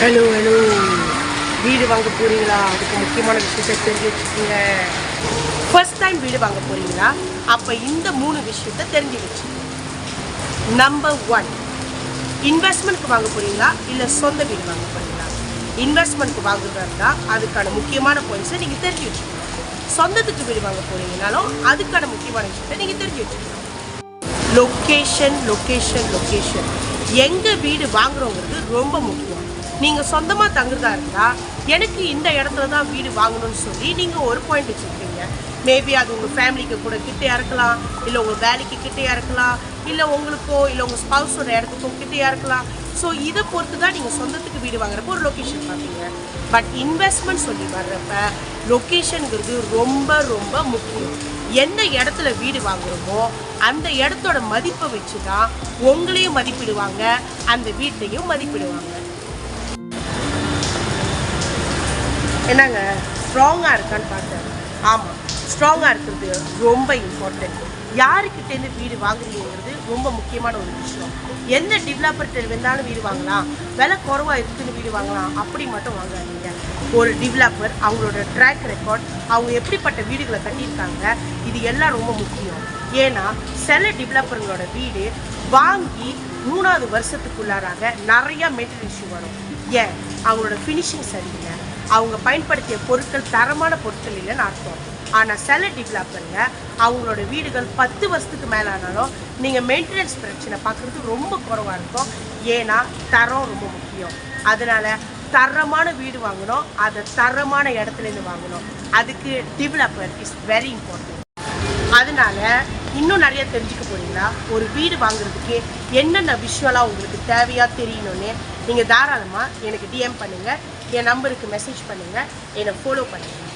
Hello வீடு வாங்க போகிறீங்களா? அதுக்கு முக்கியமான விஷயத்தை தெரிஞ்சு வச்சுக்கோங்க. ஃபர்ஸ்ட் டைம் வீடு வாங்க போகிறீங்களா? அப்போ இந்த 3 விஷயத்தை தெரிஞ்சு வச்சுக்கோங்க. நம்பர் 1, இன்வெஸ்ட்மெண்ட்க்கு வாங்க போகிறீங்களா இல்லை சொந்த வீடு வாங்க போகிறீங்களா? இன்வெஸ்ட்மெண்ட்க்கு வாங்குறதா இருந்தால் அதுக்கான முக்கியமான பாயிண்ட்ஸை நீங்கள் தெரிஞ்சு வச்சுக்கணும். சொந்தத்துக்கு வீடு வாங்க போகிறீங்கனாலும் அதுக்கான முக்கியமான விஷயத்தை நீங்கள் தெரிஞ்சு வச்சுக்கணும். லொக்கேஷன் லொக்கேஷன் லொக்கேஷன் எங்கே வீடு வாங்குறோங்கிறது ரொம்ப முக்கியம். நீங்கள் சொந்தமாக தங்குறதா இருந்தால் எனக்கு இந்த இடத்துல தான் வீடு வாங்கணும்னு சொல்லி நீங்கள் ஒரு பாயிண்ட் வச்சுருக்கீங்க. மேபி அது உங்கள் ஃபேமிலிக்கு கூட கிட்டேயா இருக்கலாம், இல்லை உங்கள் வேலைக்கு கிட்டேயா இருக்கலாம், இல்லை உங்களுக்கோ இல்லை உங்கள் ஸ்பவுஸோட இடத்துக்கோ கிட்டேயா இருக்கலாம். ஸோ இதை பொறுத்து தான் நீங்கள் சொந்தத்துக்கு வீடு வாங்குறப்போ ஒரு லொக்கேஷன் பார்ப்பீங்க. பட் இன்வெஸ்ட்மெண்ட் சொல்லி வர்றப்ப லொக்கேஷனுங்கிறது ரொம்ப ரொம்ப முக்கியம். எந்த இடத்துல வீடு வாங்குறோமோ அந்த இடத்தோட மதிப்பை வச்சு தான் உங்களையும் மதிப்பிடுவாங்க, அந்த வீட்டையும் மதிப்பிடுவாங்க. என்னங்க ஸ்ட்ராங்காக இருக்கான்னு பார்த்தேன். ஆமாம், ஸ்ட்ராங்காக இருக்கிறது ரொம்ப இம்பார்ட்டன்ட். யாருக்கிட்டேருந்து வீடு வாங்குறீங்கிறது ரொம்ப முக்கியமான ஒரு விஷயம். எந்த டெவலப்பர்கிட்ட வேணாலும் வீடு வாங்கலாம், விலை குறைவாக இருக்குதுன்னு வீடு வாங்கலாம் அப்படி மட்டும் வாங்காதீங்க. ஒரு டெவலப்பர், அவங்களோட ட்ராக் ரெக்கார்ட், அவங்க எப்படிப்பட்ட வீடுகளை கட்டியிருக்காங்க, இது எல்லாம் ரொம்ப முக்கியம். ஏன்னா சில டெவலப்பருங்களோட வீடு வாங்கி 3வது வருஷத்துக்குள்ளாராக நிறையா மெட்டீரியல் இஷ்யூ வரும். ஏன்? அவங்களோட ஃபினிஷிங் சரியில்லை, அவங்க பயன்படுத்திய பொருட்கள் தரமான பொருட்கள் இல்லைன்னு அர்த்தம். ஆனால் சில டெவலப்பருங்க அவங்களோட வீடுகள் 10 வருஷத்துக்கு மேலே ஆனாலும் நீங்கள் மெயின்டெனன்ஸ் பிரச்சனை பார்க்குறது ரொம்ப குறைவாக இருக்கும். ஏன்னா தரம் ரொம்ப முக்கியம். அதனால் தரமான வீடு வாங்கணும், அதை தரமான இடத்துலேருந்து வாங்கணும். அதுக்கு டெவலப்பர் இஸ் வெரி இம்பார்ட்டன்ட். அதனால இன்னும் நிறைய தெரிஞ்சுக்க போறீங்களா? ஒரு வீடு வாங்குறதுக்கு என்னென்ன விஷயம்லாம் உங்களுக்கு தேவையாக தெரியணும்னு நீங்கள் தாராளமாக எனக்கு டிஎம் பண்ணுங்கள், என் நம்பருக்கு மெசேஜ் பண்ணுங்கள், என்னை ஃபாலோ பண்ணுங்கள்.